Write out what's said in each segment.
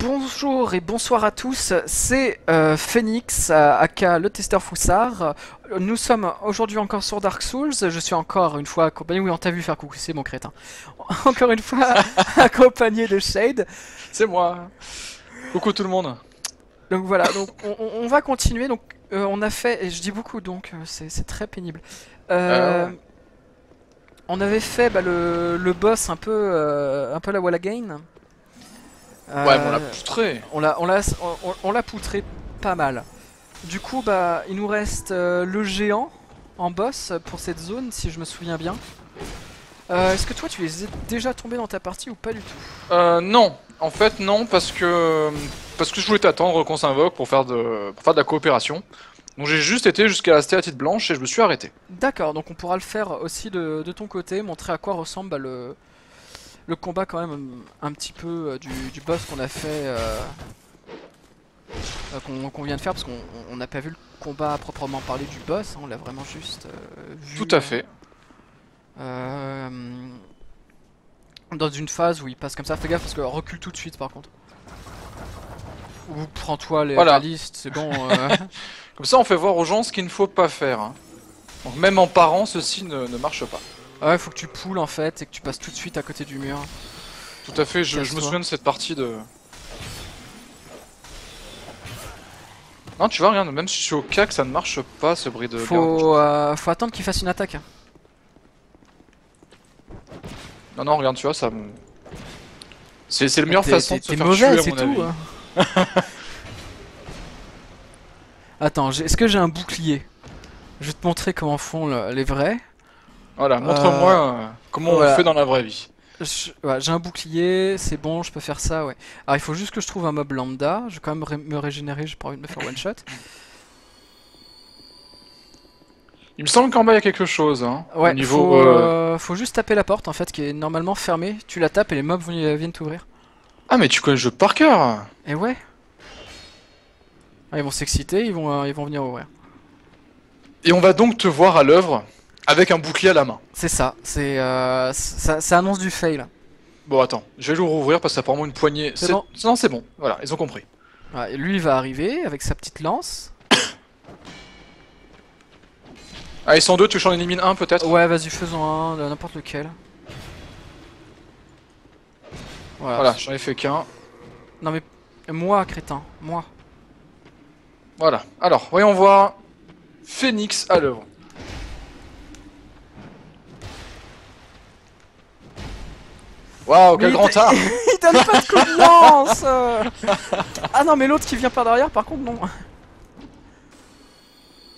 Bonjour et bonsoir à tous, c'est Phoenix, aka le testeur Foussard. Nous sommes aujourd'hui encore sur Dark Souls, je suis encore une fois accompagné, oui on t'a vu faire coucou, c'est mon crétin. Encore une fois accompagné de Shade. C'est moi. Coucou tout le monde. Donc voilà, donc on va continuer, donc on a fait, et je dis beaucoup donc c'est très pénible. Ouais. On avait fait le boss un peu la wall again. Ouais, mais on l'a poutré. On l'a poutré pas mal. Du coup, bah, il nous reste le géant en boss pour cette zone, si je me souviens bien. Est-ce que toi, tu es déjà tombé dans ta partie ou pas du tout? Non. En fait, non, parce que je voulais t'attendre qu'on s'invoque pour faire de la coopération. Donc j'ai juste été jusqu'à la stéatite blanche et je me suis arrêté. D'accord, donc on pourra le faire aussi de ton côté, montrer à quoi ressemble bah, le combat quand même un petit peu du boss qu'on a fait, qu'on vient de faire, parce qu'on n'a pas vu le combat à proprement parler du boss, hein, on l'a vraiment juste vu. Tout à fait. Euh, dans une phase où il passe comme ça, fais gaffe parce que recule tout de suite par contre. Ou prends-toi la Voilà. liste, c'est bon. Comme ça, on fait voir aux gens ce qu'il ne faut pas faire, hein. Donc même en parent, ceci ne marche pas. Ouais, faut que tu poules en fait et que tu passes tout de suite à côté du mur. Tout à fait, je me Casse-toi. souviens de cette partie de... Non, tu vois, regarde, même si je suis au CAC, ça ne marche pas, ce bruit de garde. Faut attendre qu'il fasse une attaque. Non, non, regarde, tu vois, ça... C'est la meilleure façon de se T'es faire mauvais, tuer, à c'est mon tout. avis. Hein. Attends, est-ce que j'ai un bouclier? Je vais te montrer comment font les vrais. Voilà, montre-moi comment on voilà. fait dans la vraie vie. Ouais, j'ai un bouclier, c'est bon, je peux faire ça, ouais. Alors il faut juste que je trouve un mob lambda, je vais quand même me régénérer, j'ai pas envie de me faire one shot. Il me semble qu'en bas il y a quelque chose, hein. Ouais, Au niveau. faut juste taper la porte en fait, qui est normalement fermée, tu la tapes et les mobs viennent t'ouvrir. Ah, mais tu connais le jeu par cœur! Et ouais. Ah, ils vont s'exciter, ils vont venir ouvrir. Et on va donc te voir à l'œuvre avec un bouclier à la main. C'est ça, ça annonce du fail. Bon, attends, je vais le rouvrir parce que ça prend vraiment une poignée. C'est bon. Non, c'est bon, voilà, ils ont compris. Ouais, et lui il va arriver avec sa petite lance. Ah, ils sont deux, tu veux que j'en élimine un peut-être? Ouais, vas-y, faisons un, n'importe lequel. Voilà, j'en ai fait qu'un. Non mais, moi crétin, moi. Voilà, alors, voyons voir. Phoenix à l'œuvre. Waouh, quel Mais grand art! il donne pas de coup de lance. Ah non mais l'autre qui vient par derrière par contre non.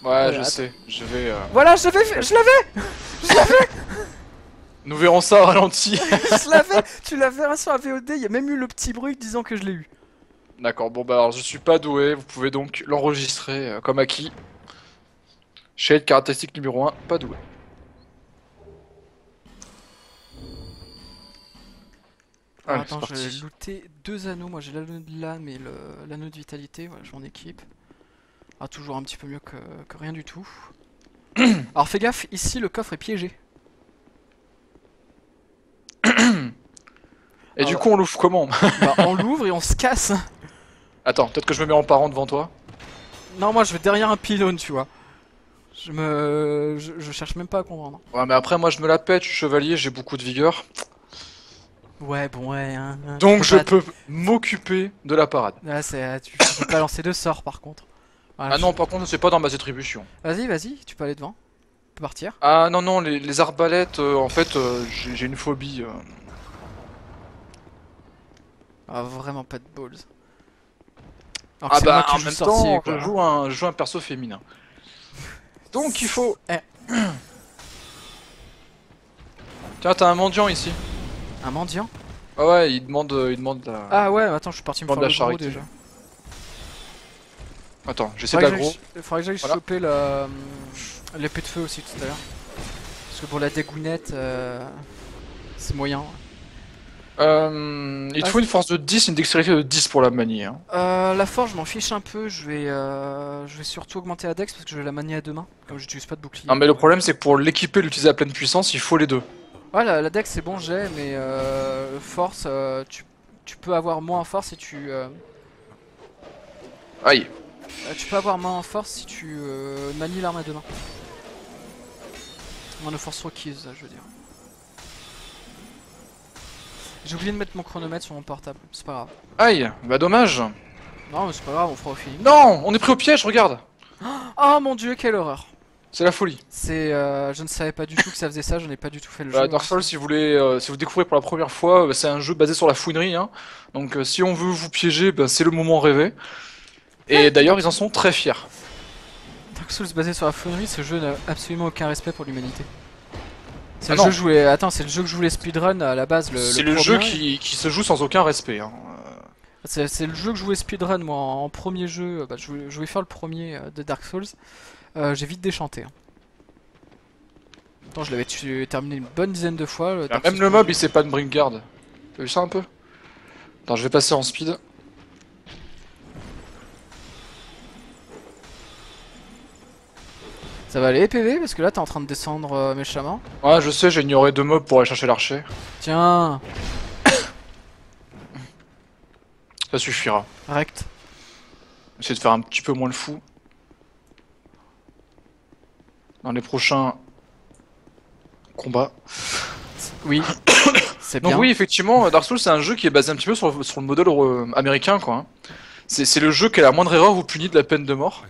Ouais, je Attends. sais, je vais. Voilà, je l'avais. Nous verrons ça au ralenti. Je l'avais. Tu l'avais sur la VOD, il y a même eu le petit bruit disant que je l'ai eu. D'accord, bon bah alors je suis pas doué, vous pouvez donc l'enregistrer comme acquis. Shade caractéristique numéro 1, pas doué. Alors, Allez, attends, c'est je vais parti. looter deux anneaux. Moi j'ai l'anneau de l'âme et l'anneau de vitalité. Voilà, je m'en équipe. Ah, toujours un petit peu mieux que rien du tout. Alors fais gaffe, ici le coffre est piégé. Et Ah du bah. coup on l'ouvre comment? Bah on l'ouvre et on se casse. Attends, peut-être que je me mets en parent devant toi. Non, moi je vais derrière un pylône, tu vois. Je cherche même pas à comprendre. Ouais mais après moi je me la pète, je suis chevalier, j'ai beaucoup de vigueur. Ouais, bon, ouais, hein, tu Donc je pas... peux m'occuper de la parade. Ah, tu peux pas lancer de sorts par contre. Voilà, Ah non par contre c'est pas dans ma attribution. Vas-y, tu peux aller devant. Tu peux partir. Ah non non, les arbalètes, en fait j'ai une phobie. Ah, vraiment pas de balls. Alors que Ah c'est moi bah qui en joue même sorcier, temps quoi. je joue un perso féminin. Donc il faut... Eh, Tiens t'as un mendiant ici. un mendiant. Ah ouais, il demande la... Ah ouais, attends, je suis parti me Demande faire la le gros charité. déjà. Attends, j'essaie d'aggro. Faudrait que j'aille Voilà. choper l'épée de feu aussi tout à l'heure. Parce que pour la dégounette, c'est moyen. Il te faut une force de 10 et une dextérité de 10 pour la manier. Hein. La force, je m'en fiche un peu. Je vais surtout augmenter la dex parce que je vais la manier à deux mains. Comme j'utilise pas de bouclier. Non mais le problème c'est que pour l'équiper et l'utiliser à pleine puissance, il faut les deux. Ouais, la dex c'est bon, j'ai, mais force, tu peux avoir moins en force si tu... Aïe. tu peux avoir moins en force si tu manies l'arme à deux mains. Moins de force requise, je veux dire. J'ai oublié de mettre mon chronomètre sur mon portable, c'est pas grave. Aïe, bah dommage. Non mais c'est pas grave, on fera au feeling. Non, on est pris au piège, regarde. Oh mon dieu, quelle horreur. C'est la folie. C'est, je ne savais pas du tout que ça faisait ça, j'en ai pas du tout fait le Bah, jeu. Dark Souls, si vous voulez, si vous découvrez pour la première fois, c'est un jeu basé sur la fouinerie, hein. Donc si on veut vous piéger, bah, c'est le moment rêvé. Et d'ailleurs, ils en sont très fiers. Dark Souls basé sur la fouinerie, ce jeu n'a absolument aucun respect pour l'humanité. C'est Ah le jeu non. que je voulais... Attends, c'est le jeu que je voulais speedrun à la base. C'est le jeu qui se joue sans aucun respect, hein. C'est le jeu que je voulais speedrun moi en premier jeu. Bah, je voulais faire le premier de Dark Souls. J'ai vite déchanté. Hein. Attends, je l'avais terminé une bonne dizaine de fois. Ah, même le mob, il sait pas de Bringard. T'as vu ça un peu? Attends, je vais passer en speed. Ça va aller PV parce que là t'es en train de descendre méchamment. Ouais, je sais, j'ai ignoré 2 mobs pour aller chercher l'archer. Tiens, Ça suffira. rect. Essayer de faire un petit peu moins le fou. Dans les prochains combats. Oui, c'est Donc bien. oui, effectivement, Dark Souls c'est un jeu qui est basé un petit peu sur le modèle américain, quoi, hein. C'est le jeu qui, à la moindre erreur, vous punit de la peine de mort.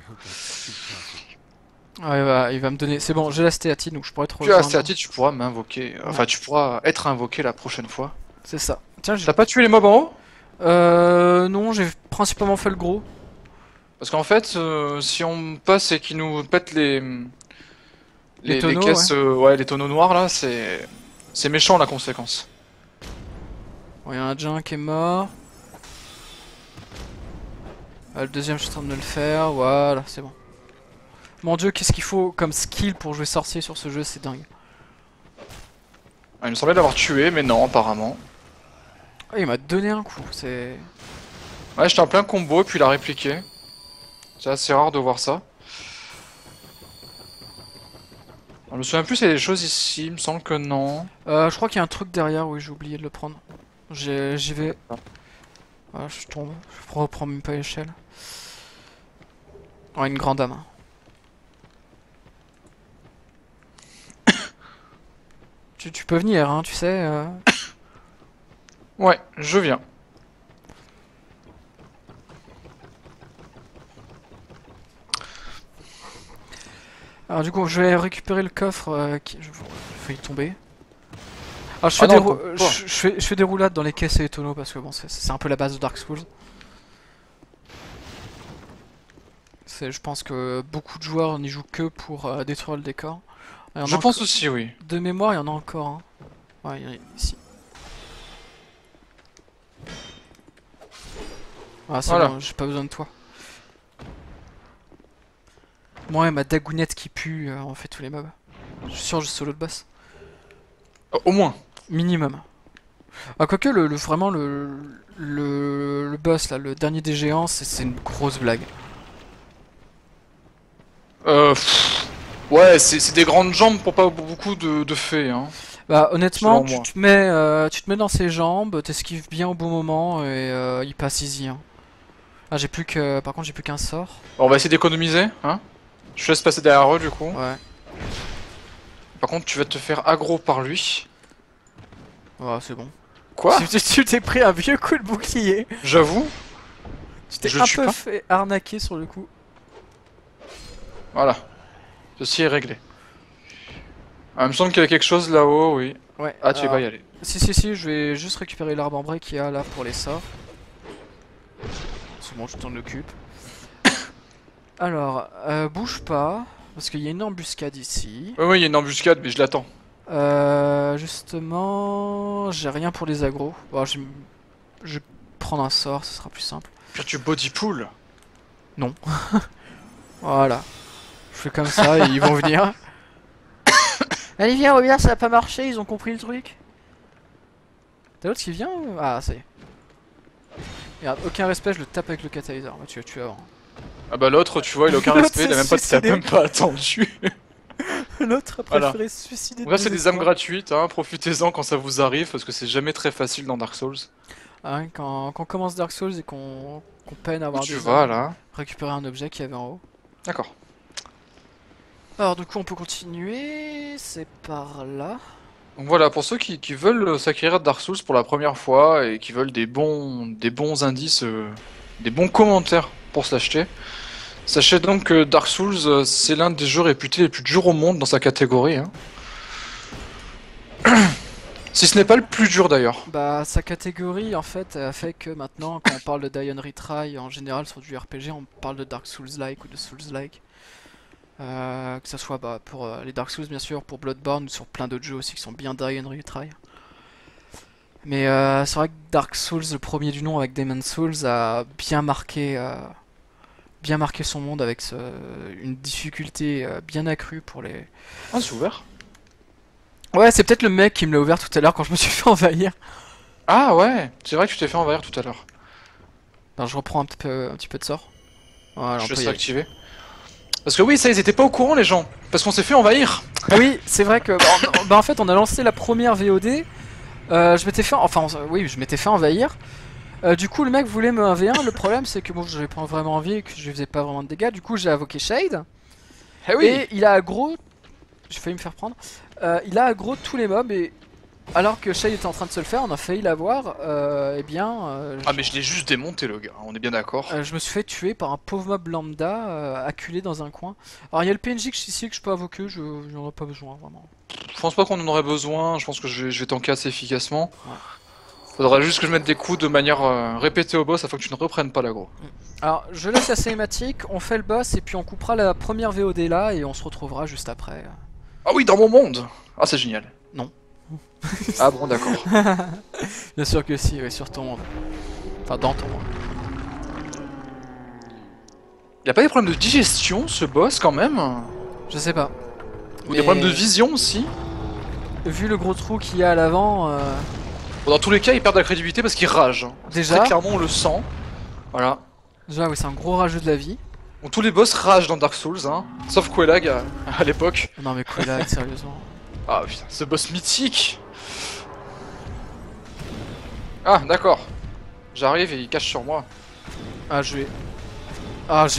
Ouais, il va me donner. C'est bon, j'ai la stéatine donc je pourrais te Tu as rejoindre. Astéatide, tu pourras m'invoquer. Enfin, tu pourras être invoqué la prochaine fois. C'est ça. Tiens, T'as pas tué les mobs en haut? non, j'ai principalement fait le gros. Parce qu'en fait, si on passe et qu'ils nous pètent Les tonneaux, caisses, ouais, les tonneaux noirs là, c'est méchant la conséquence. Bon, y a un Jin qui est mort. Le deuxième, je suis en train de le faire. Voilà, c'est bon. Mon dieu, qu'est-ce qu'il faut comme skill pour jouer sorcier sur ce jeu, c'est dingue. Ah, il me semblait l'avoir tué, mais non, apparemment. Ah, il m'a donné un coup, c'est... Ouais, j'étais en plein combo et puis il a répliqué. C'est assez rare de voir ça. Je me souviens plus s'il y a des choses ici, il me semble que non. je crois qu'il y a un truc derrière, oui, j'ai oublié de le prendre. J'y vais. Voilà, je tombe. Je reprends même pas l'échelle. Oh, une grande âme. Tu peux venir, hein, tu sais. Ouais, je viens. Alors du coup, je vais récupérer le coffre qui... Je failli tomber. Alors je Ah fais, non, je fais des roulades dans les caisses et les tonneaux parce que bon, c'est un peu la base de Dark Souls. Je pense que beaucoup de joueurs n'y jouent que pour détruire le décor. Je pense aussi, oui. De mémoire, il y en a encore. Hein. Ouais, il y en a ici. Ah, c'est Voilà. bon, j'ai pas besoin de toi. Moi et ma dagounette qui pue, on fait tous les mobs. Je suis sûr, je solo de boss. Au moins. Minimum. Ah, quoique, vraiment, le boss, là, le dernier des géants, c'est une grosse blague. Ouais, c'est des grandes jambes pour pas beaucoup de faits, hein. Bah, honnêtement, Selon moi. tu te mets dans ses jambes, t'esquives bien au bon moment et il passe easy. Hein. Ah, j'ai plus que. Par contre, j'ai plus qu'un sort. Bon, on va essayer d'économiser, hein. Je te laisse passer derrière eux, du coup. Ouais. Par contre, tu vas te faire aggro par lui. Ouais, c'est bon. Quoi? Tu t'es pris un vieux coup de bouclier. J'avoue. Tu t'es Je un tue peu pas. fait arnaquer sur le coup. Voilà. Ceci est réglé. Ah, il me semble qu'il y a quelque chose là-haut, oui. Ouais. Ah, tu vas pas y aller. Si, je vais juste récupérer l'arbre en bray qu'il y a là pour les sorts. C'est bon, je t'en occupe. Alors, bouge pas, parce qu'il y a une embuscade ici. Oui, il y a une embuscade, mais je l'attends. Justement, j'ai rien pour les agros. Bon, je vais prendre un sort, ce sera plus simple. Puis tu body pool. Voilà. Je fais comme ça et ils vont venir. Allez, viens, reviens, ça a pas marché, ils ont compris le truc. T'as l'autre qui vient ou... Ah, ça y est. Regarde, aucun respect, je le tape avec le catalyseur. Bah, tu l'as tué avant. Ah bah l'autre, tu vois, il a aucun L'autre respect, il a même s'est pas, t'as suicidé. même pas attendu. L'autre a Voilà. préféré se suicider. Donc là, c'est des âmes gratuites, hein, profitez-en quand ça vous arrive, parce que c'est jamais très facile dans Dark Souls. Hein, quand on commence Dark Souls et qu'on peine à Où avoir tu des vas armes, là? récupérer un objet qu'il y avait en haut. D'accord. Alors du coup on peut continuer, c'est par là. Donc voilà, pour ceux qui veulent s'acquérir Dark Souls pour la première fois et qui veulent des bons indices, des bons commentaires pour se l'acheter, sachez donc que Dark Souls, c'est l'un des jeux réputés les plus durs au monde dans sa catégorie, hein. Si ce n'est pas le plus dur d'ailleurs. Bah sa catégorie en fait a fait que maintenant quand on parle de Die and Retry en général sur du RPG on parle de Dark Souls-like ou de Souls-like. Que ça soit bah, pour les Dark Souls bien sûr, pour Bloodborne ou sur plein d'autres jeux aussi qui sont bien Die and Retry. Mais c'est vrai que Dark Souls, le premier du nom avec Demon's Souls, a bien marqué son monde avec une difficulté bien accrue pour les... Ah, c'est ouvert. Ouais, c'est peut-être le mec qui me l'a ouvert tout à l'heure quand je me suis fait envahir. Ah ouais, c'est vrai que tu t'es fait envahir tout à l'heure. Alors je reprends un petit peu de sort. Voilà, on Je peut laisse y aller. activer. Parce que oui, ça, ils étaient pas au courant les gens. Parce qu'on s'est fait envahir. Ah oui, c'est vrai que... Bah, en fait, on a lancé la première VOD. Je m'étais fait... Enfin, oui, je m'étais fait envahir. Du coup, le mec voulait me 1v1. Le problème, c'est que bon, j'avais pas vraiment envie et que je lui faisais pas vraiment de dégâts. Du coup, j'ai invoqué Shade. Eh oui. Et il a aggro... J'ai failli me faire prendre. Il a aggro tous les mobs et... Alors que Shade était en train de se le faire, on a failli l'avoir. Eh bien... Ah mais je l'ai juste démonté le gars, on est bien d'accord. je me suis fait tuer par un pauvre mob lambda acculé dans un coin. Alors il y a le PNJ ici que je peux invoquer, j'en ai pas besoin vraiment. Je pense pas qu'on en aurait besoin, je pense que je vais tanker assez efficacement. Ouais. Faudra juste que je mette des coups de manière répétée au boss afin que tu ne reprennes pas l'aggro. Alors je laisse la cinématique, on fait le boss et puis on coupera la première VOD là et on se retrouvera juste après. Ah oui, dans mon monde. Ah c'est génial. Non. Ah bon d'accord. Bien sûr que si, oui, sur ton monde. Enfin dans ton monde. Y a pas des problèmes de digestion ce boss quand même? Je sais pas. Ou des problèmes de vision aussi? Vu le gros trou qu'il y a à l'avant, Bon, dans tous les cas il perd de la crédibilité parce qu'il rage, hein. déjà, Très clairement on le sent. Voilà. déjà oui c'est un gros rageux de la vie. Bon, tous les boss ragent dans Dark Souls, hein. Sauf Quelag à l'époque. Non mais quoi là, sérieusement. Ah putain, ce boss mythique. Ah d'accord. J'arrive et il cache sur moi. Ah j'ai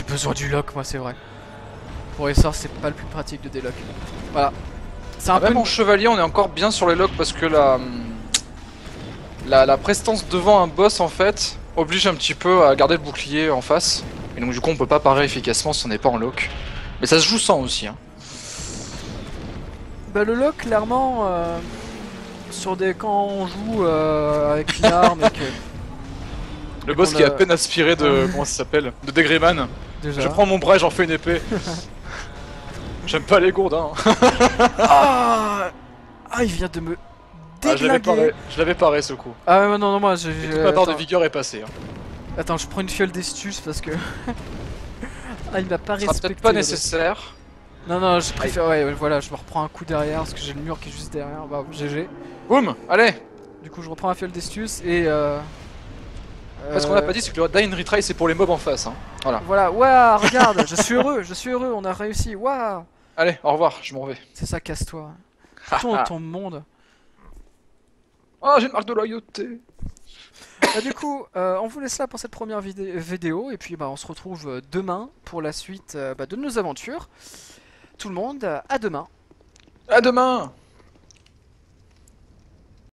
besoin du lock moi c'est vrai. Pour les sorts c'est pas le plus pratique de délock. Voilà. C'est un peu... Même en chevalier on est encore bien sur les locks parce que la prestance devant un boss en fait oblige un petit peu à garder le bouclier en face. Et donc du coup on peut pas parer efficacement si on n'est pas en lock. Mais ça se joue sans aussi, hein. Bah le lock clairement sur des quand on joue avec une arme et que Le boss on qui est a- à peine aspiré de... comment ça s'appelle? De Degreman. déjà. Je prends mon bras et j'en fais une épée. J'aime pas les gourdes, hein. Ah, il vient de me Ah, déglinguer. je l'avais paré ce coup. Ah ouais, non moi Et toute ma barre de vigueur est passée, hein. Attends, je prends une fiole d'estus parce que ah il m'a pas Ce sera respecté. peut-être pas le- nécessaire. Non, je préfère ouais, voilà, je me reprends un coup derrière parce que j'ai le mur qui est juste derrière. Bah GG. Boum, allez. Du coup, je reprends la fiole d'estus et Parce qu'on n'a pas dit, c'est que le Die and Retry c'est pour les mobs en face, hein. Voilà. Voilà, waouh, regarde, je suis heureux, on a réussi, waouh. Allez, au revoir, je m'en vais. C'est ça, casse-toi. Retourne dans ton monde. Oh, j'ai une marque de loyauté. Bah, du coup, on vous laisse là pour cette première vidéo et puis bah, on se retrouve demain pour la suite bah, de nos aventures. Tout le monde, à demain. À demain.